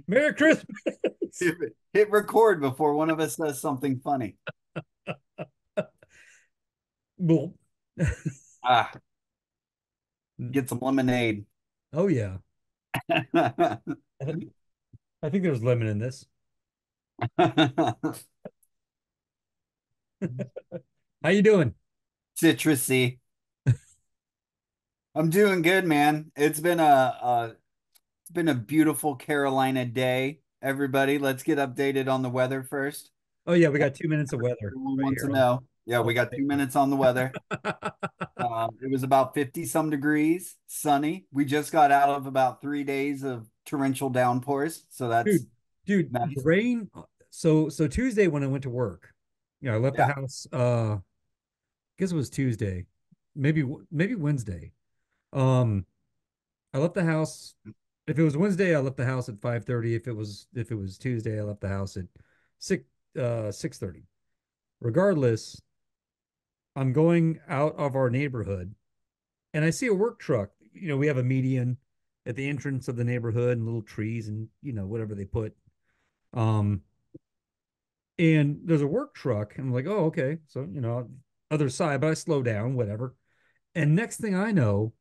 Merry Christmas. Hit record before one of us says something funny. Well, Ah, get some lemonade. oh yeah. I think there's lemon in this. How you doing? Citrusy. I'm doing good, man. It's been a beautiful Carolina day. Everybody, let's get updated on the weather first. Oh yeah, we got 2 minutes of weather Everyone right wants to here know. Yeah, on we got the 2 minutes on the weather. paper. It was about 50 some degrees, sunny. We just got out of about 3 days of torrential downpours, so that's Dude, the nice. rain. So Tuesday when I went to work, I left the Yeah. house. I guess it was Tuesday, maybe Wednesday. Um, I left the house. If it was Wednesday, I left the house at 5:30. If it was Tuesday, I left the house at 6:30. Regardless, I'm going out of our neighborhood and I see a work truck. We have a median at the entrance of the neighborhood and little trees and whatever they put. Um, and there's a work truck, and I'm like, oh, okay. So, other side, but I slow down, whatever. And next thing I know,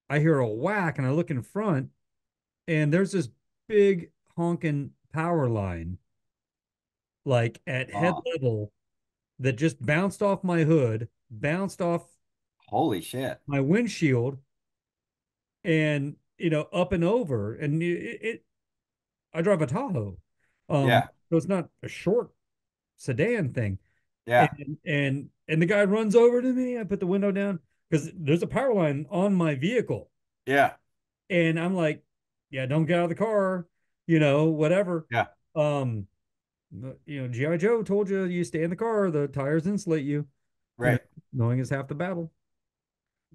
I hear a whack and I look in front and there's this big honking power line, like at head Oh, level, that just bounced off my hood, bounced off holy shit. my windshield, and up and over. And I drive a Tahoe, Yeah. so it's not a short sedan thing. Yeah. And the guy runs over to me. I put the window down because there's a power line on my vehicle, Yeah. and I'm like, yeah, don't get out of the car, whatever. Yeah. Um, GI Joe told you stay in the car, the tires insulate you, you know, Right. knowing is half the battle.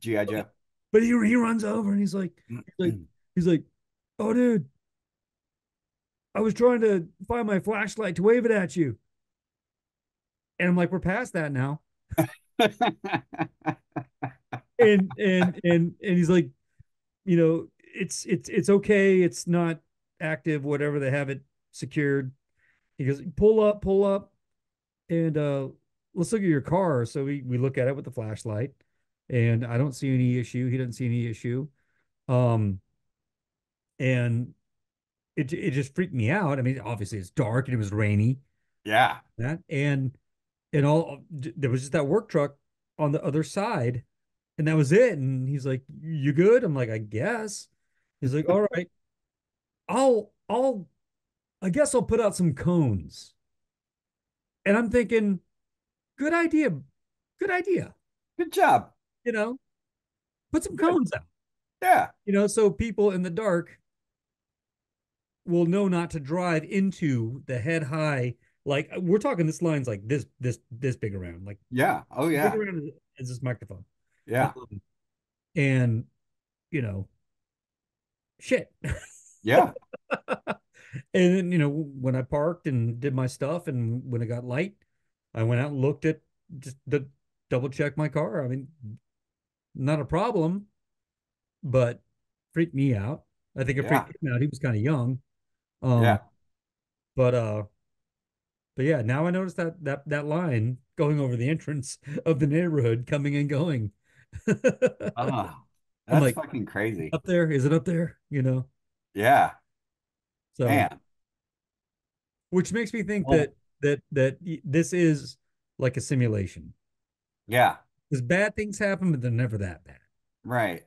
G.I. Joe. But he runs over and he's like, oh dude, I was trying to find my flashlight to wave it at you. And I'm like, we're past that now. And he's like, it's okay. It's not active, whatever. They have it secured. He goes, pull up, and let's look at your car. So we look at it with the flashlight, and I don't see any issue. He doesn't see any issue. Um, and it just freaked me out. I mean, obviously it's dark and it was rainy. Yeah. That and all there was just that work truck on the other side, and that was it. And he's like, "You good?" I'm like, "I guess." He's like, "All right, I'll I guess I'll put out some cones." And I'm thinking, good idea, good idea. Good job. You know, put some Good. cones out. Yeah. So people in the dark will know not to drive into the head high. Like we're talking, this line's like this big around, like Yeah. Oh, big yeah. around as this microphone. Yeah. Um, and you know, shit. Yeah. And then, when I parked and did my stuff, and when it got light, I went out and looked at just the double check my car. I mean, not a problem, but freaked me out. I think it Yeah. freaked him out. He was kind of young. Um, Yeah. but yeah, now I noticed that line going over the entrance of the neighborhood, coming and going. Oh, I'm that's like, fucking crazy. up there? Is it up there? Yeah. So, Man. which makes me think Well, that this is like a simulation. yeah. Because bad things happen, but they're never that bad. Right.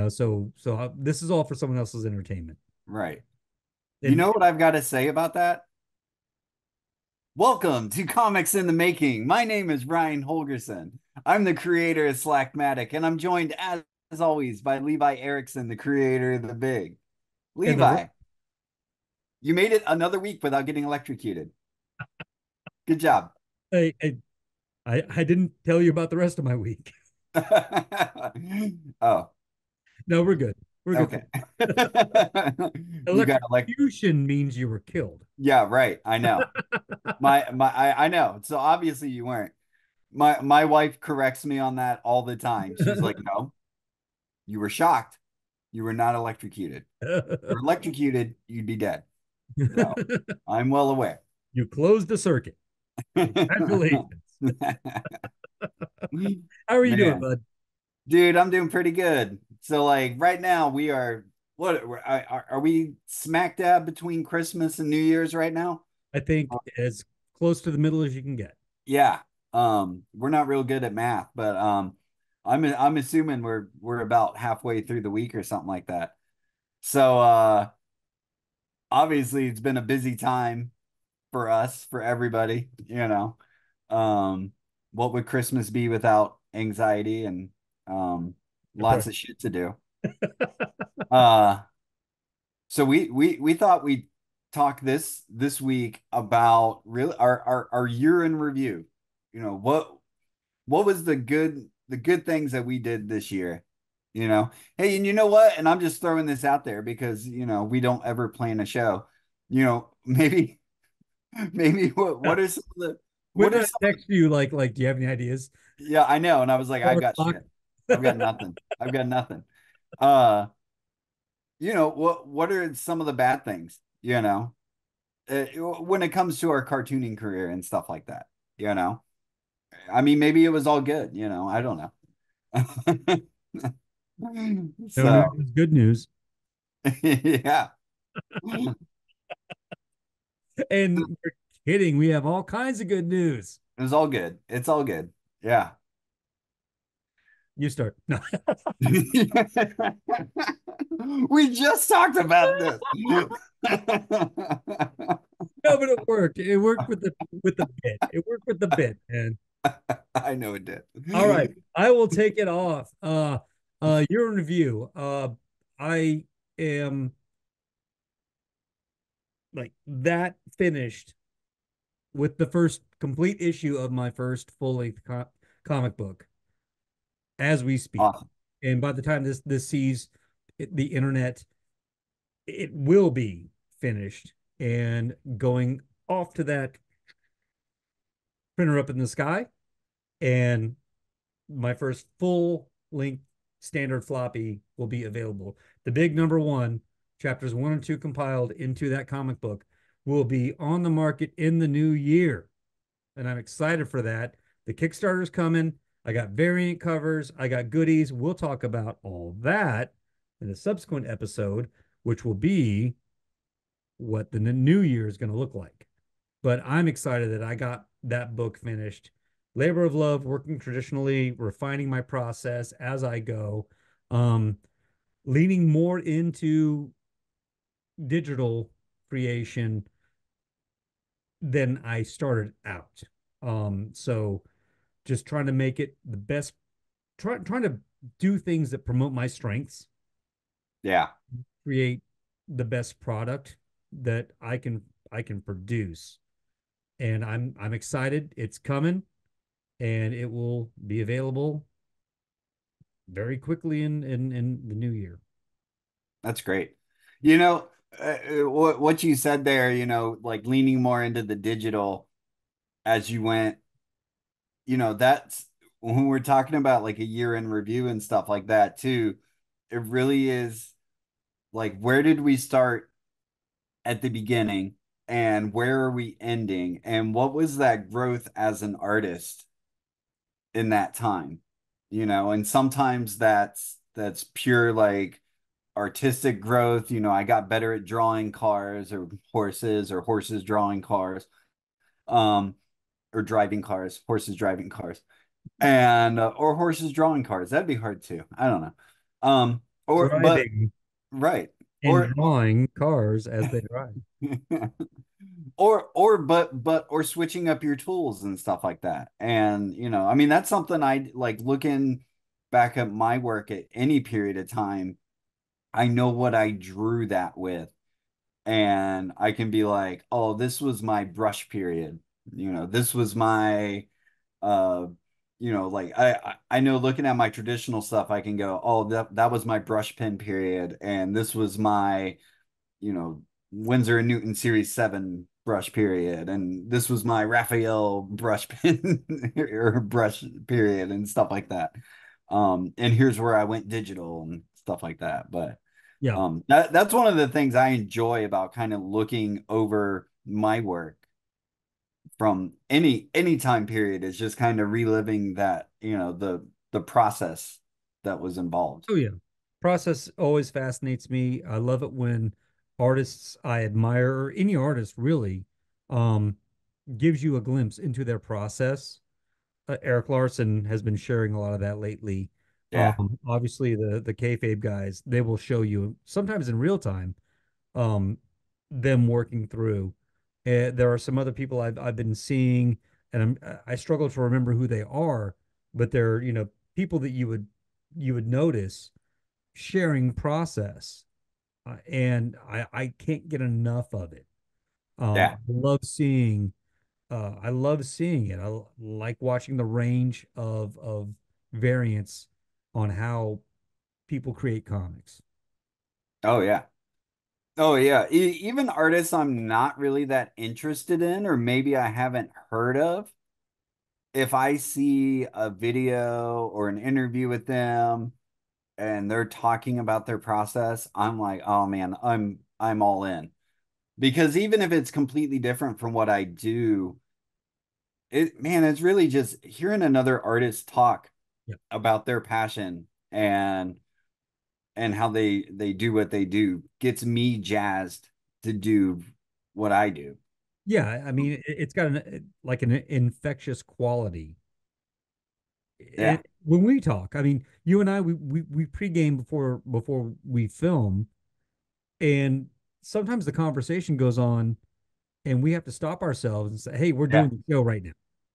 So this is all for someone else's entertainment. Right. You And know what I've got to say about that? Welcome to Comics in the Making. My name is Ryan Holgerson. I'm the creator of Slackmatic, and I'm joined as always by Levi Erickson, the creator of The Big. and the Levi, you made it another week without getting electrocuted. Good job. I, I I didn't tell you about the rest of my week. Oh, No, we're good. We're good. okay. You got Electrocution means you were killed. yeah, right. I know. I know. So obviously you weren't. My wife corrects me on that all the time. She's like, "No, you were shocked. You were not electrocuted. If you were electrocuted, you'd be dead." So I'm well aware. You closed the circuit. Congratulations. How are you doing, Man, bud? dude, I'm doing pretty good. So like right now we are what are we smack dab between Christmas and New Year's right now? I think as close to the middle as you can get. Yeah. We're not real good at math, but I'm assuming we're about halfway through the week or something like that. So obviously it's been a busy time for us, for everybody, you know. Um, what would Christmas be without anxiety and um lots Right. of shit to do? Uh, so we thought we'd talk this week about really our year in review. You know, what was the good things that we did this year? You know, hey, and you know what? And I'm just throwing this out there because you know we don't ever plan a show. You know, maybe maybe what are some of the We're what are trying to some of text you like, do you have any ideas? yeah, I know. And I was like, I've 4 got o'clock. shit. I've got nothing. I've got nothing. Uh, you know, what are some of the bad things, you know, when it comes to our cartooning career and stuff like that, you know? I mean, maybe it was all good, you know, I don't know. No So, news is good news. yeah, And you're kidding. We have all kinds of good news. it was all good. It's all good. Yeah. You start. No, We just talked about this. no, but it worked. It worked with the bit. It worked with the bit, man. I know it did. All right. I will take it off. Your review. I am like that finished with the first complete issue of my first full-length comic book as we speak. Awesome. And by the time this sees the internet, it will be finished and going off to that printer up in the sky. And my first full length standard floppy will be available. The big number one, chapters 1 and 2 compiled into that comic book, will be on the market in the new year. And I'm excited for that. The Kickstarter's coming. I got variant covers. I got goodies. We'll talk about all that in a subsequent episode, which will be what the new year is going to look like. But I'm excited that I got that book finished. Labor of love, working traditionally, refining my process as I go, um, leaning more into digital creation than I started out. So just trying to make it the best, trying to do things that promote my strengths, Yeah, create the best product that I can produce. And I'm excited. It's coming and it will be available very quickly in the new year. that's great. You know, what you said there, you know, like leaning more into the digital as you went, you know, that's when we're talking about like a year in review and stuff like that too. It really is like where did we start at the beginning and where are we ending and what was that growth as an artist in that time, you know? And sometimes that's pure like artistic growth. You know, I got better at drawing cars or horses drawing cars, um, or driving cars, horses driving cars, and or horses drawing cars. That'd be hard too. I don't know. Or but Driving right. and Or drawing cars as they drive. or switching up your tools and stuff like that. And you know, I mean that's something I like looking back at my work at any period of time. I know what I drew that with and I can be like, oh, this was my brush period. You know, this was my uh you know, like I know looking at my traditional stuff, I can go, oh, that was my brush pen period, and this was my, you know, Winsor and Newton Series 7 brush period, and this was my Raphael brush pen or brush period and stuff like that. And here's where I went digital and stuff like that. But Yeah. That's one of the things I enjoy about kind of looking over my work from any time period is just kind of reliving that, the process that was involved. Oh yeah. Process always fascinates me. I love it when artists I admire, or any artist really, um, gives you a glimpse into their process. Eric Larson has been sharing a lot of that lately. Yeah. Obviously the kayfabe guys, they will show you sometimes in real time, um, them working through. There are some other people I've been seeing, and I struggle to remember who they are, but they're, people that you would notice sharing process, and I can't get enough of it. Yeah. I love seeing it. Like watching the range of variants on how people create comics. Oh yeah. Oh yeah. Even artists I'm not really that interested in, or maybe I haven't heard of, if I see a video or an interview with them and they're talking about their process, I'm like, oh man, I'm all in. Because even if it's completely different from what I do, it's really just hearing another artist talk Yeah. about their passion and how they do what they do gets me jazzed to do what I do. Yeah, I mean, it's got like an infectious quality. Yeah. When we talk, I mean, you and I, we pregame before we film, and sometimes the conversation goes on, and we have to stop ourselves and say, "Hey, we're Yeah. doing the show right now.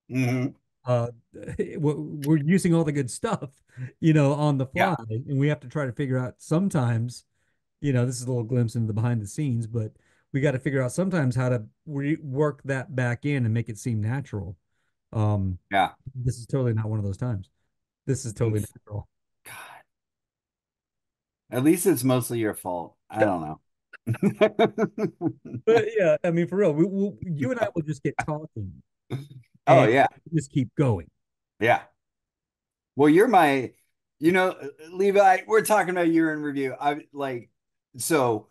Hmm. Uh, we're using all the good stuff, on the Yeah. fly, and we have to try to figure out sometimes, this is a little glimpse into the behind the scenes, but we got to figure out sometimes how to work that back in and make it seem natural. Um, Yeah. this is totally not one of those times. This is totally Oof. natural. God. At least it's mostly your fault. I don't know. But yeah, I mean, for real, you and I will just get talking Oh and yeah. just keep going. Yeah. Well, you're my, Levi, we're talking about year in review. I like, so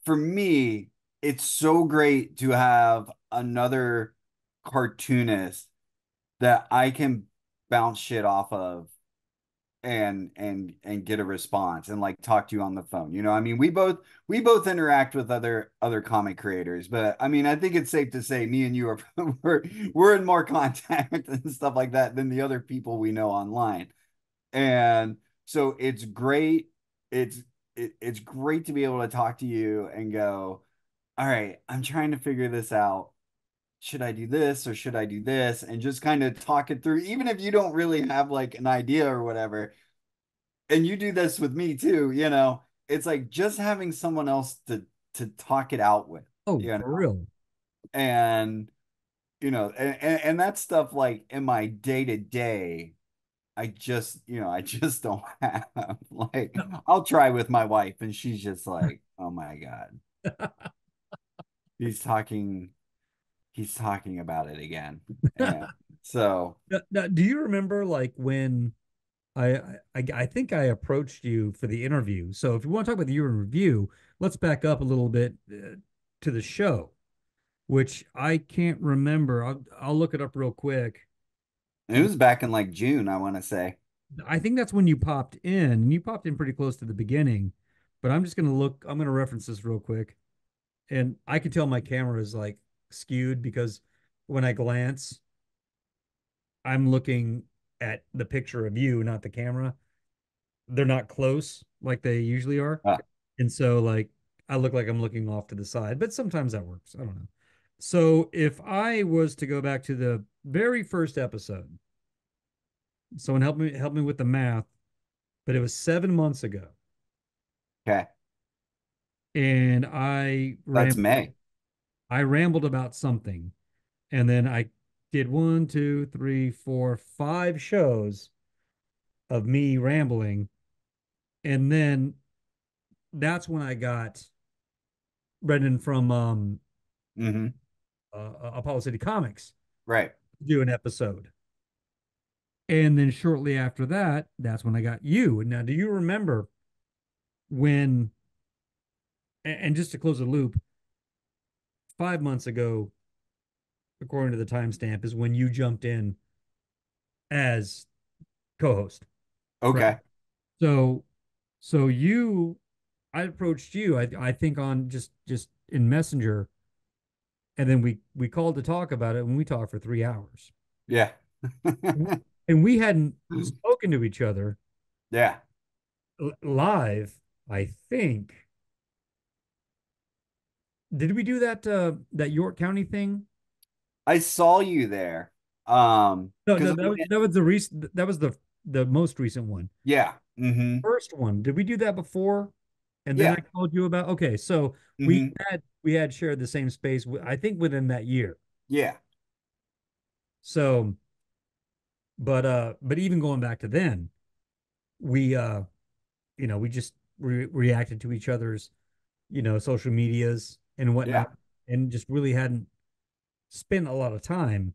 for me, it's so great to have another cartoonist that I can bounce shit off of and get a response and like talk to you on the phone. I mean, we both interact with other comic creators, but I mean, I think it's safe to say me and you are we're in more contact and stuff like that than the other people we know online. And so it's great. It's great to be able to talk to you and go, all right, I'm trying to figure this out. Should I do this or should I do this? And just kind of talk it through, even if you don't really have like an idea or whatever. And you do this with me too, it's like just having someone else to talk it out with, Oh, you know, for real. and and that stuff like in my day to day I just don't have. Like, I'll try with my wife, and she's just like, "Oh my God, he's talking, he's talking about it again." And so, Now, do you remember like when I think I approached you for the interview? So if you want to talk about the year in review, let's back up a little bit to the show, which I can't remember. I'll look it up real quick. it was back in like June, I want to say. I think that's when you popped in, and you popped in pretty close to the beginning. But I'm just gonna look. I'm gonna reference this real quick, and I can tell my camera is like skewed because when I glance, I'm looking at the picture of you, not the camera. They're not close like they usually are. Uh, And so like I look like I'm looking off to the side, but sometimes that works. I don't know. So if I was to go back to the very first episode, someone help me with the math, but it was 7 months ago. okay, And that's May. I rambled about something. And then I did one, two, three, four, 5 shows of me rambling. And then that's when I got Brendan from Hmm. Apollo City Comics Right. to do an episode. And then shortly after that, that's when I got you. And now, do you remember when, and just to close the loop, 5 months ago, according to the timestamp, is when you jumped in as co-host, right? Okay. So, so you, I approached you, I think on just in Messenger, and then we called to talk about it, and we talked for 3 hours, Yeah. and we hadn't spoken to each other Yeah. live. I think did we do that York County thing? I saw you there. No, Because no, I went, that was the recent. That was the most recent one. yeah. Hmm. First one. Did we do that before? And then I Yeah. called you about. Okay, so Hmm. we had shared the same space. I think within that year. Yeah. So, but even going back to then, we we just reacted to each other's social medias and Yeah. whatnot, and just really hadn't spent a lot of time.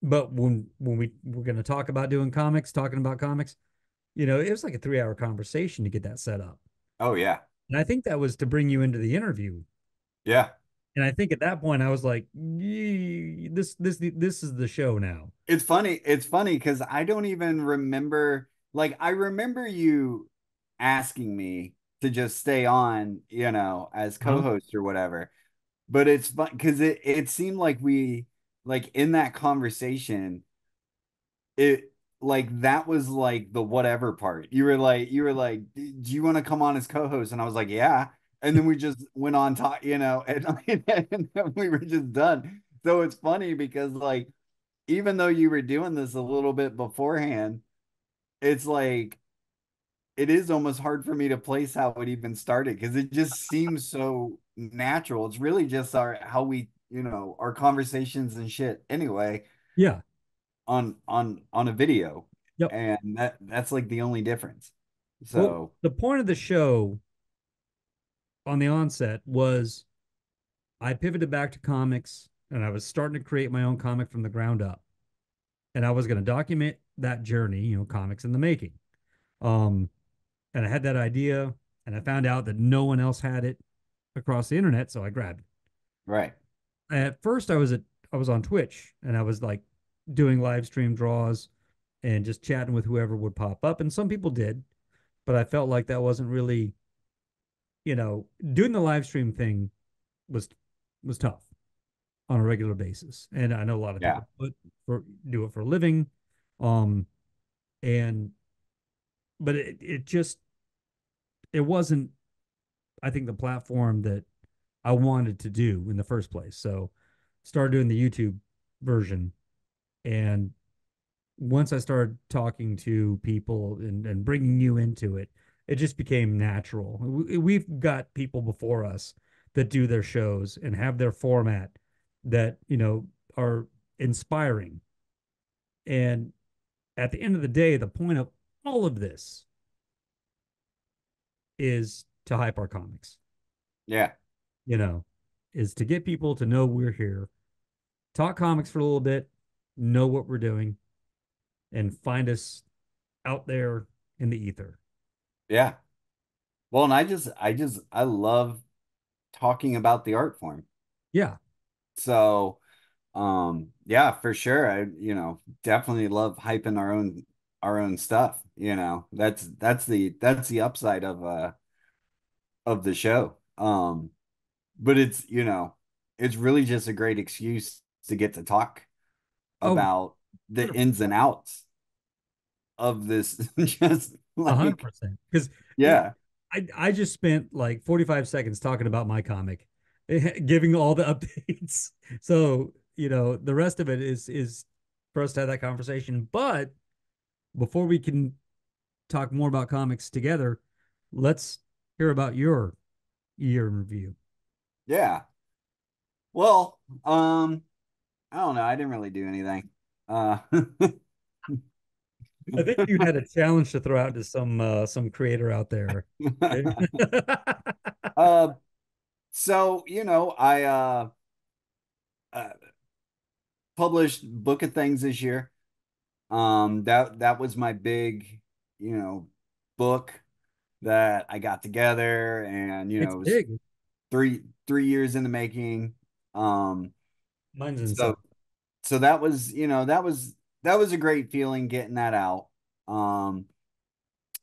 But when we were going to talk about doing comics, talking about comics, it was like a 3 hour conversation to get that set up. Oh yeah. And I think that was to bring you into the interview. Yeah. And I think at that point I was like, this is the show now. It's funny. It's funny because I don't even remember. Like, I remember you asking me to just stay on, as Huh? co-host or whatever. But it's fun because it seemed like we, like, in that conversation, it like that was like the whatever part. You were like, do you want to come on as co-host? And I was like, yeah. And then we just went on talk, and, and then we were just done. So it's funny because, like, even though you were doing this a little bit beforehand, it's like it is almost hard for me to place how it even started because it just seems so natural. It's really just our how we, our conversations and shit anyway Yeah. on a video. Yep. And that's like the only difference. Well, So, the point of the show on the onset was I pivoted back to comics and I was starting to create my own comic from the ground up. And I was going to document that journey, comics in the making. Um, and I had that idea and I found out that no one else had it across the internet, so I grabbed it. right. At first I was on Twitch and I was like doing live stream draws and just chatting with whoever would pop up. And some people did, but I felt like that wasn't really, doing the live stream thing was was tough on a regular basis. And I know a lot of Yeah. people do it for a living. Um, and but it just it wasn't, I think, the platform that I wanted to do in the first place. So started doing the YouTube version. And once I started talking to people and bringing you into it, it just became natural. We've got people before us that do their shows and have their format that, are inspiring. And at the end of the day, the point of all of this is to hype our comics, Yeah. you know, is to get people to know we're here, talk comics for a little bit, know what we're doing, and find us out there in the ether. Yeah. Well, and I love talking about the art form. Yeah. So, yeah, for sure. I, definitely love hyping our own stuff. That's the upside of the show. But it's really just a great excuse to get to talk Oh, about the 100%. ins and outs of this. Just hundred like, percent. Because yeah, I just spent like 45 seconds talking about my comic, giving all the updates. So, the rest of it is for us to have that conversation. But before we can talk more about comics together, let's hear about your year in review. yeah. Well, I don't know. I didn't really do anything. Uh, I think you had a challenge to throw out to some creator out there. uh, so I published Book of Things this year. That was my big, book that I got together, and It's it was big. three years in the making. Um, Mine's so inside. so that was, that was a great feeling getting that out. Um,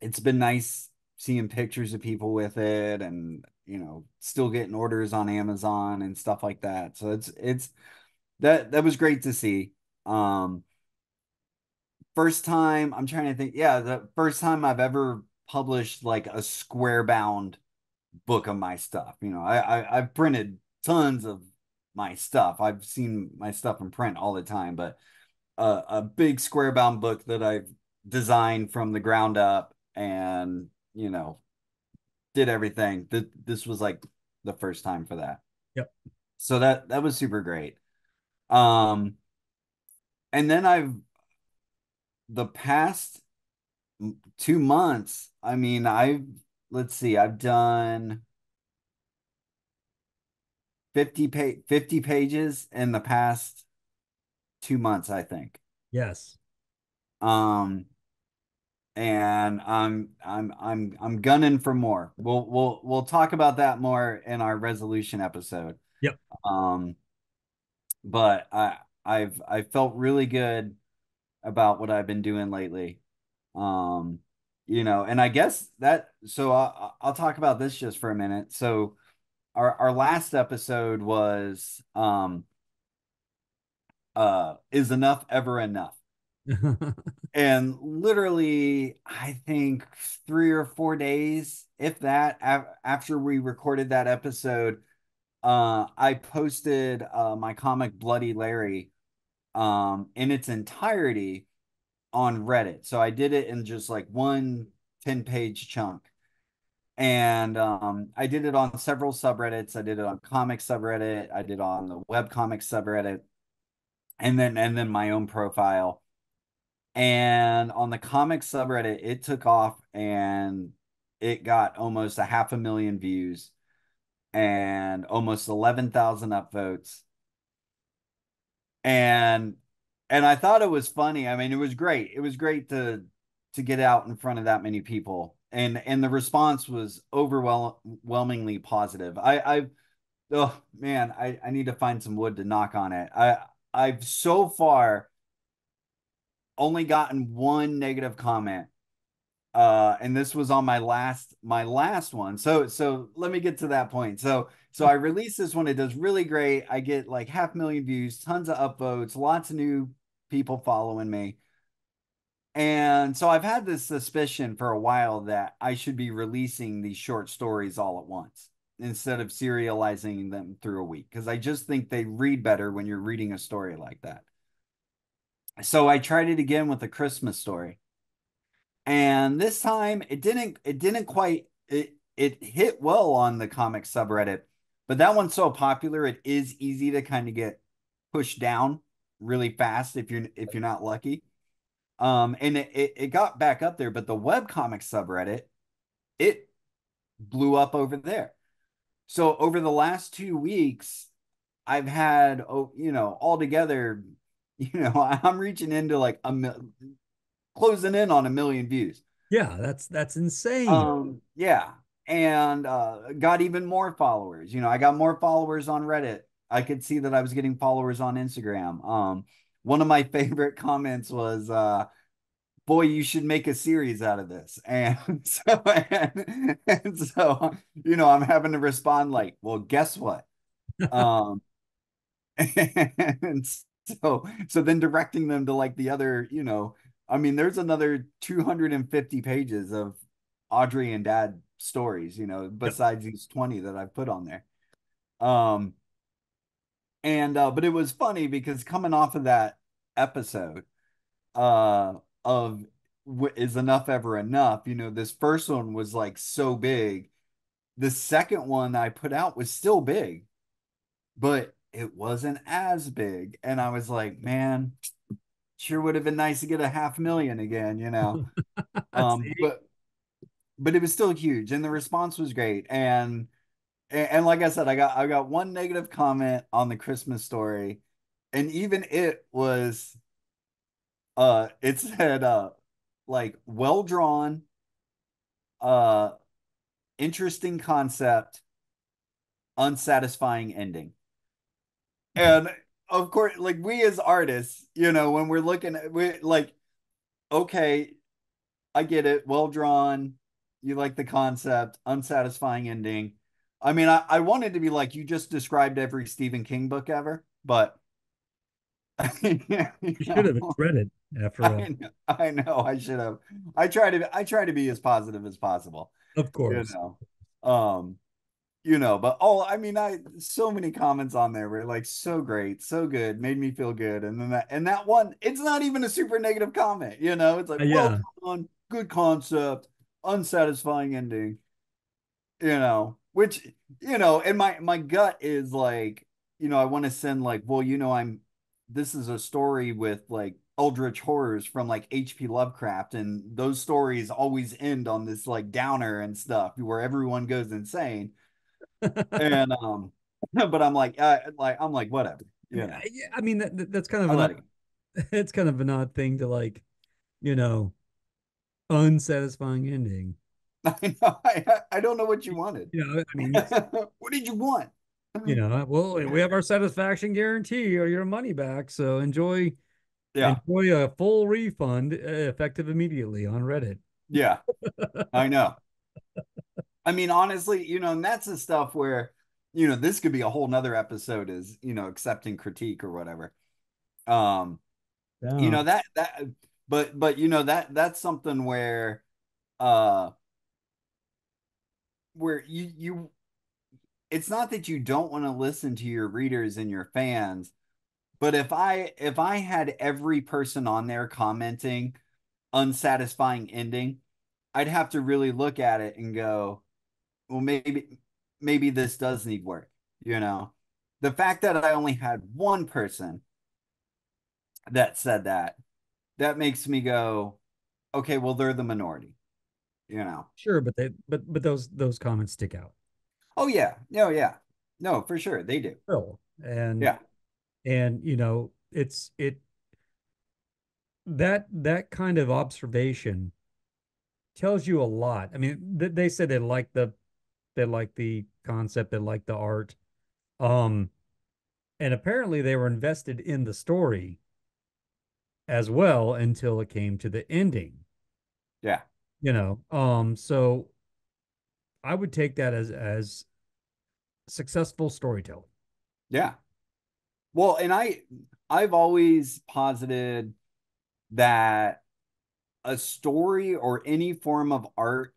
it's been nice seeing pictures of people with it, and still getting orders on Amazon and stuff like that. So it's that was great to see. Um, First time, I'm trying to think. Yeah, the first time I've ever published like a square bound book of my stuff. I've printed tons of my stuff. I've seen my stuff in print all the time, but a big square bound book that I've designed from the ground up, and did everything. This was like the first time for that. Yep. So that was super great. Um, and then the past 2 months, I mean, let's see, I've done 50 pages in the past 2 months, I think. Yes. Um, and I'm gunning for more. We'll talk about that more in our resolution episode. Yep. Um, but I felt really good about what I've been doing lately. Um, and I guess I'll talk about this just for a minute. So our last episode was is enough ever enough? And literally, I think 3 or 4 days, if that, after we recorded that episode, I posted my comic Bloody Larry in its entirety on Reddit. So I did it in just like one 10-page chunk. And I did it on several subreddits. I did it on comic subreddit. I did it on the web comic subreddit, and then my own profile. And on the comic subreddit, it took off, and it got almost a 500,000 views and almost 11,000 upvotes. And I thought it was funny. I mean, it was great. It was great to get out in front of that many people. And the response was overwhelmingly positive. Oh man, I need to find some wood to knock on it. I've so far only gotten one negative comment. And this was on my last one. So let me get to that point. So I released this one. It does really great. I get like 500,000 views, tons of upvotes, lots of new people following me. And so I've had this suspicion for a while that I should be releasing these short stories all at once instead of serializing them through a week, because I just think they read better when you're reading a story like that. So I tried it again with a Christmas story. And this time it didn't quite it hit well on the comic subreddit, but that one's so popular it is easy to kind of get pushed down really fast if you're not lucky. And it got back up there, but the web comic subreddit, it blew up over there. So over the last 2 weeks, I've had, altogether, I'm reaching into like closing in on 1 million views. Yeah, that's insane. Yeah. And got even more followers. I got more followers on Reddit. I could see that I was getting followers on Instagram. One of my favorite comments was boy, you should make a series out of this. And so, I'm having to respond like, well, guess what? Um, and so then directing them to like the other, I mean, there's another 250 pages of Audrey and Dad stories, Yep. besides these 20 that I've put on there. Um, and but it was funny because coming off of that episode, uh of is enough ever enough, this first one was like so big. The second one I put out was still big, but it wasn't as big, and I was like, man, sure would have been nice to get a 500,000 again, See? but it was still huge, and the response was great. And like I said, I got one negative comment on the Christmas story, and even it said like well drawn, interesting concept, unsatisfying ending. And of course, like we as artists, when we're looking at we like, okay, I get it, well drawn, you like the concept, unsatisfying ending. I mean, I wanted to be like you just described every Stephen King book ever, but you You should have. It's know, read it after all. I know I should have. I try to be as positive as possible, Of you course. know. Um, but I mean, I so many comments on there were like so great, so good, made me feel good. And then that one, it's not even a super negative comment, it's like, well Yeah. done, good concept, unsatisfying ending, which, and my gut is like, I want to send like, well, this is a story with like eldritch horrors from like HP Lovecraft, and those stories always end on this like downer and stuff where everyone goes insane. And but I'm like whatever, Yeah, I mean that's kind of I an let odd, it go. it's kind of an odd thing to like, you know, unsatisfying ending. I know. I don't know what you wanted. I mean, What did you want? well, we have our satisfaction guarantee or your money back, so Yeah, enjoy a full refund effective immediately on Reddit. yeah, I know. I mean, honestly, and that's the stuff where, this could be a whole nother episode is, accepting critique or whatever. Um, Yeah. that but that's something uh where you it's not that you don't want to listen to your readers and your fans, but if I had every person on there commenting unsatisfying ending, I'd have to really look at it and go, well, maybe this does need work, you know. The fact that I only had one person that said that makes me go, okay, well, they're the minority, you know. Sure, but those comments stick out. Oh yeah, no, yeah, no, for sure they do. Still. Yeah, And it that kind of observation tells you a lot. I mean, they said they like the concept, they like the art. Um, and apparently they were invested in the story as well until it came to the ending, yeah, So I would take that as successful storytelling. yeah. Well, and I've always posited that a story or any form of art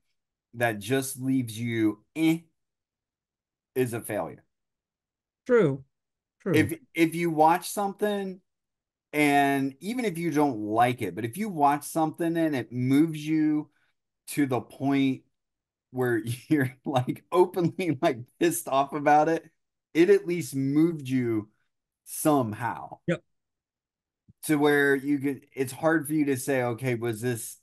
that just leaves you is a failure. True, true. If you watch something and even if you don't like it, but if you watch something and it moves you to the point where you're like openly like pissed off about it, it at least moved you somehow Yep, to where it's hard for you to say, okay, was this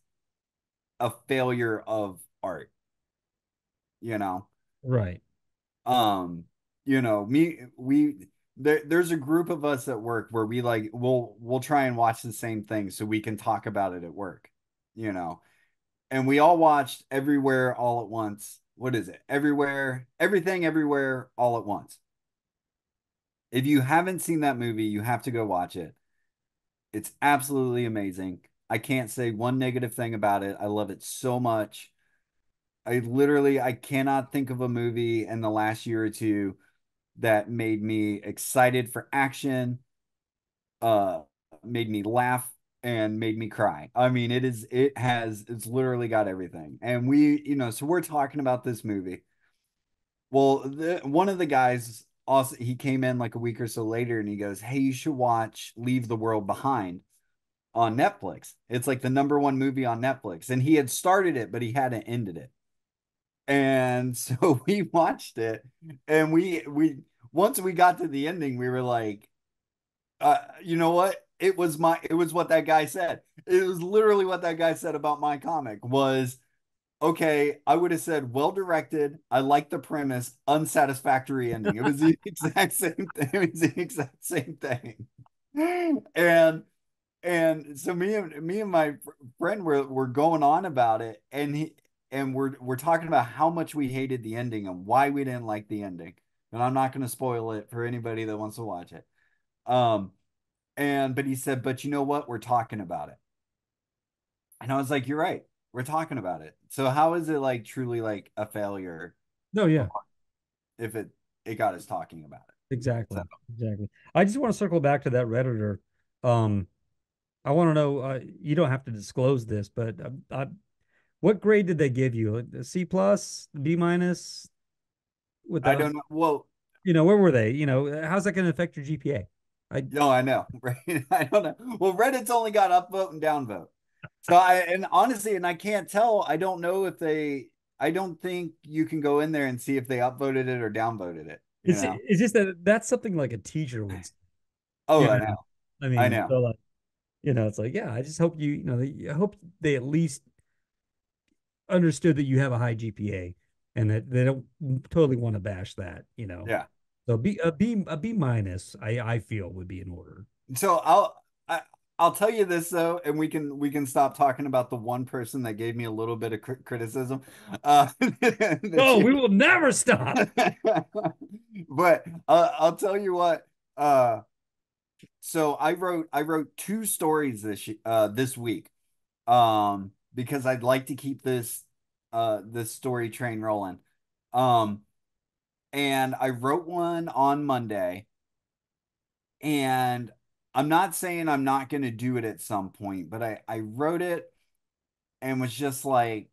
a failure of art, you know? right. Um, there's a group of us at work where we like we'll try and watch the same thing so we can talk about it at work, you know. And we all watched Everywhere All at Once. What is it? Everything Everywhere All at Once. If you haven't seen that movie, you have to go watch it. It's absolutely amazing. I can't say one negative thing about it. I love it so much. I cannot think of a movie in the last year or two that made me excited for action, uh, made me laugh and made me cry. I mean, it's literally got everything. And so we're talking about this movie. Well, one of the guys also he came in like a week or so later and he goes, "Hey, you should watch Leave the World Behind on Netflix. It's like the number one movie on Netflix." And he had started it, but he hadn't ended it. And so we watched it and we once we got to the ending, we were like, you know what? It was what that guy said. It was literally what that guy said about my comic was, okay, I would have said well directed. I like the premise, unsatisfactory ending. It was the exact same thing. It was the exact same thing. And so me and my friend were going on about it, and and we're talking about how much we hated the ending and why we didn't like the ending. And I'm not going to spoil it for anybody that wants to watch it. Um, and but he said, but you know what? We're talking about it. And I was like, you're right. We're talking about it. So how is it like truly like a failure No, yeah, if it got us talking about it? So exactly, exactly. I just want to circle back to that Redditor. Um, I want to know. You don't have to disclose this, but what grade did they give you? A C plus, B minus? With I the, don't know. Well, where were they? How's that going to affect your GPA? I no, I know, right? I don't know. Well, Reddit's only got upvote and downvote. So and honestly, and I can't tell. I don't know if they. I don't think you can go in there and see if they upvoted it or downvoted it. You know? it's just that that's something like a teacher would say, Oh, you I know. know. I I mean, know. so like, it's like, yeah, I just hope I hope they at least understood that you have a high GPA and that they don't totally want to bash that. Yeah. So a B minus, I feel would be in order. So I'll tell you this though, and we can stop talking about the one person that gave me a little bit of criticism this No, year. we will never stop. But I'll tell you what. So I wrote two stories this week. Because I'd like to keep this story train rolling. Um, and I wrote one on Monday, and I'm not saying I'm not going to do it at some point, but I wrote it and was just like,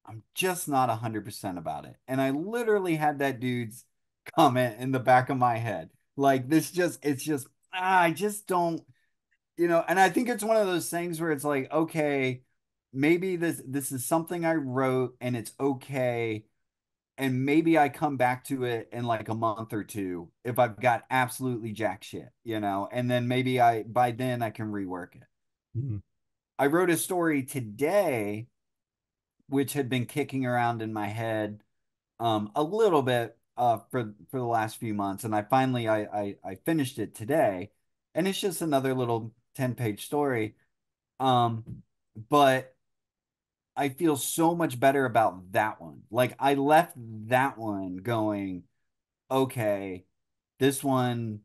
I'm just not 100% about it. And I literally had that dude's comment in the back of my head. Like it's just, I just don't, and I think it's one of those things where it's like, okay, maybe this is something I wrote and it's okay. And maybe I come back to it in like a month or two if I've got absolutely jack shit, and then maybe by then I can rework it. Mhm. I wrote a story today which had been kicking around in my head a little bit for the last few months, and I finished it today, and it's just another little 10-page story. But I feel so much better about that one. Like I left that one going, okay, this one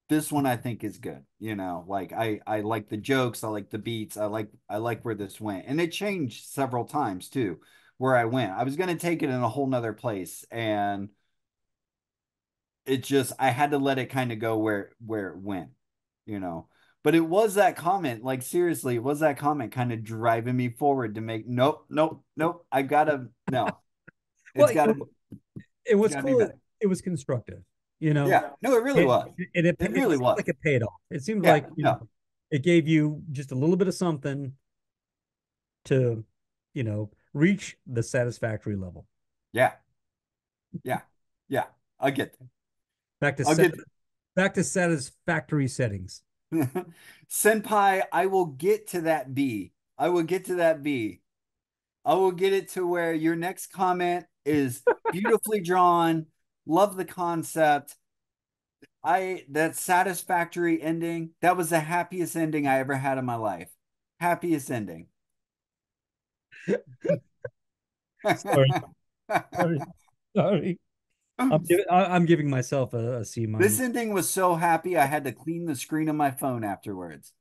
this one I think is good. Like I like the jokes, I like the beats, I like where this went. And it changed several times too, where I went. I was gonna take it in a whole nother place, and it just I had to let it kind of go where it went, you know. But it was that comment, like seriously, it was that comment kind of driving me forward to make nope, nope, nope. I gotta no. Well, It's gotta it it's was gotta be cool. better. It was constructive, you know. Yeah, no, it really It was. It it really seemed was. like it paid off. It seemed Yeah, like, no, it gave you just a little bit of something to, reach the satisfactory level. yeah, yeah, yeah. I get that. Back to I'll set, get back to satisfactory settings. Senpai, I will get to that B. I will get to that B. I will get it to where your next comment is beautifully drawn. Love the concept. That satisfactory ending. That was the happiest ending I ever had in my life. Happiest ending. Sorry, sorry, sorry. I'm giving myself a C This minus. ending was so happy I had to clean the screen of my phone afterwards.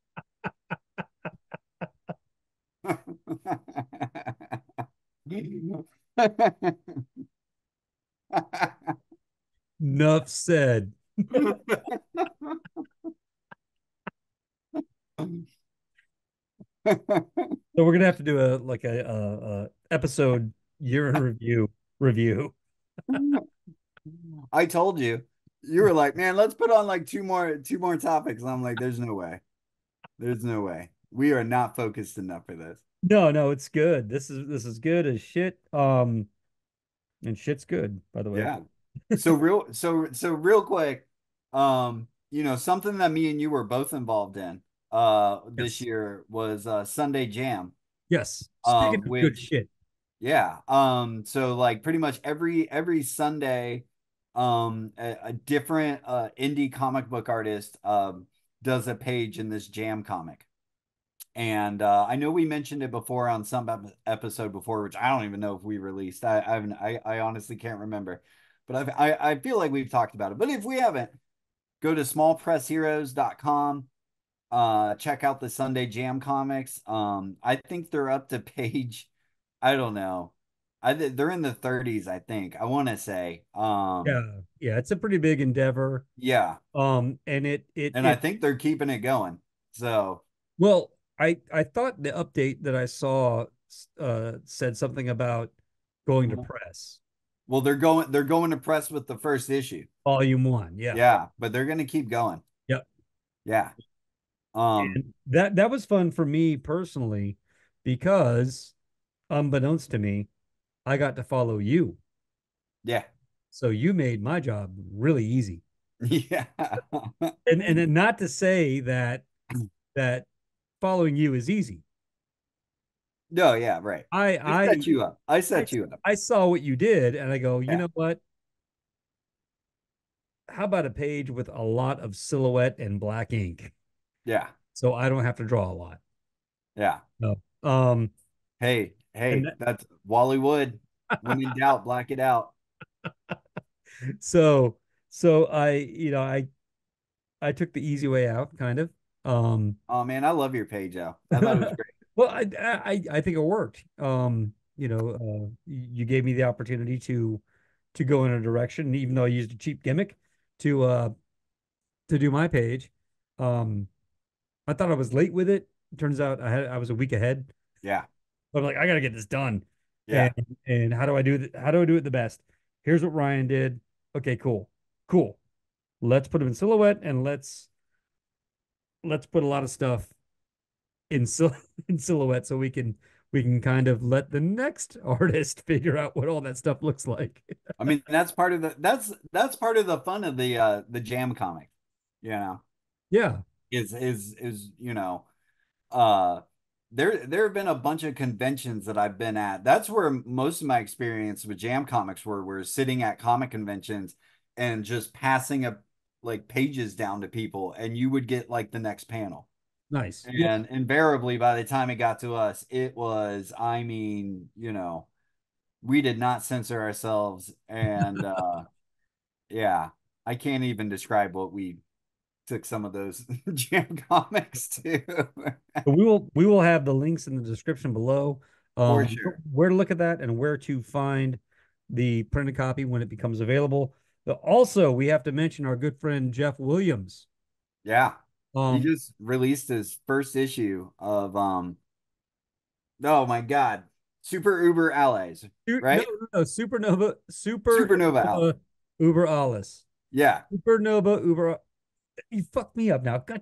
Enough said. So we're gonna have to do a like a episode year in review. I told you. You were like, man, let's put on like two more topics. And I'm like, there's no way. There's no way. We are not focused enough for this. No, no, it's good. This is good as shit. And shit's good, by the way. Yeah. So real quick, something that me and you were both involved in this Yes. year was Sunday Jam. Yes. Speaking of good Which shit. Yeah. So like pretty much every Sunday, a different indie comic book artist does a page in this jam comic. And I know we mentioned it before on some episode before, which I don't even know if we released. I honestly can't remember, but I feel like we've talked about it. But if we haven't, go to smallpressheroes.com. Check out the Sunday Jam comics. I think they're up to page, I don't know. They're in the 30s, I think. I want to say. Yeah, yeah, it's a pretty big endeavor. Yeah, And and I think they're keeping it going. So, well, I thought the update that I saw said something about going to press, well, they're going to press with the first issue. volume one. Yeah. Yeah, but they're going to keep going. Yep. Yeah. Um, And that was fun for me personally because unbeknownst to me, I got to follow you. yeah. So you made my job really easy. Yeah. And then not to say that following you is easy. No, yeah, right. I I I set you up. I I set you up. I saw what you did and I go, you Yeah. know what? How about a page with a lot of silhouette and black ink? Yeah. So I don't have to draw a lot. Yeah. No. Um Hey, and hey, that's Wally Wood. When in doubt, black it out. so so I took the easy way out kind of. Um Oh man, I love your page, Joe. I thought it was great. well I think it worked. You gave me the opportunity to go in a direction even though I used a cheap gimmick to uh to do my page. Um I thought I was late with it. Turns out I was a week ahead. Yeah. I'm like, I gotta get this done. And Yeah. how do I do it? How do I do it the best? Here's what Ryan did. Okay, cool. Cool. Let's put him in silhouette and let's put a lot of stuff in in silhouette so we can kind of let the next artist figure out what all that stuff looks like. I mean, that's part of the fun of the jam comic, you know, Yeah, is uh there have been a bunch of conventions that I've been at. That's where most of my experience with jam comics were sitting at comic conventions and just passing up like pages down to people, and you would get like the next panel. nice. Yeah. And invariably by the time it got to us, it was, I mean, we did not censor ourselves. And yeah, I can't even describe what we took some of those jam comics to. But we will have the links in the description below, For sure. where to look at that and where to find the printed copy when it becomes available. But also, we have to mention our good friend Jeff Williams. Yeah. He Um, just released his first issue of oh my God, Super Uber Allies, no, no, right? no, SuperNova, SuperNova Allies. SuperNova Uber Alles, Yeah, SuperNova Uber. You fucked me up now. God,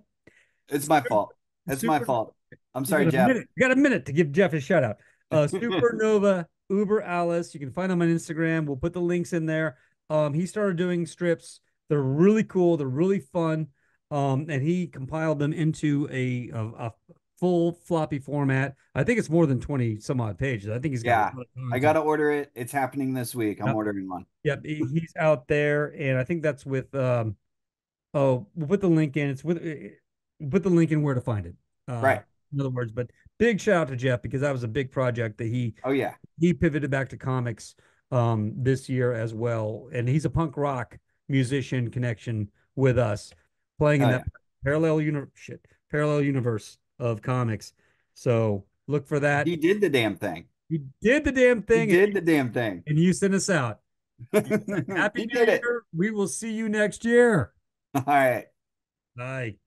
it's my fault. It's my Super. fault. I'm You sorry, got a Jeff. minute. You got a minute to give Jeff a shout out. Supernova Uber Alice. You can find him on Instagram. We'll put the links in there. He started doing strips. They're really cool. They're really fun. And he compiled them into a full floppy format. I think it's more than 20 some odd pages. I think he's got a Yeah, lot of I got content. to order it. It's happening this week. I'm Yep. ordering one. Yep. He's out there. And I think that's with oh, we'll put the link in. It's with put the link in where to find it. Uh, Right. in other words, but big shout out to Jeff because that was a big project that Oh yeah. he pivoted back to comics this year as well. And he's a punk rock musician connection with us, playing in Oh that yeah. parallel universe of comics. So look for that. He did the damn thing. He did the damn He thing, did the damn thing. and you sent us out. Happy He New did it. Year. We will see you next year. All right. Bye.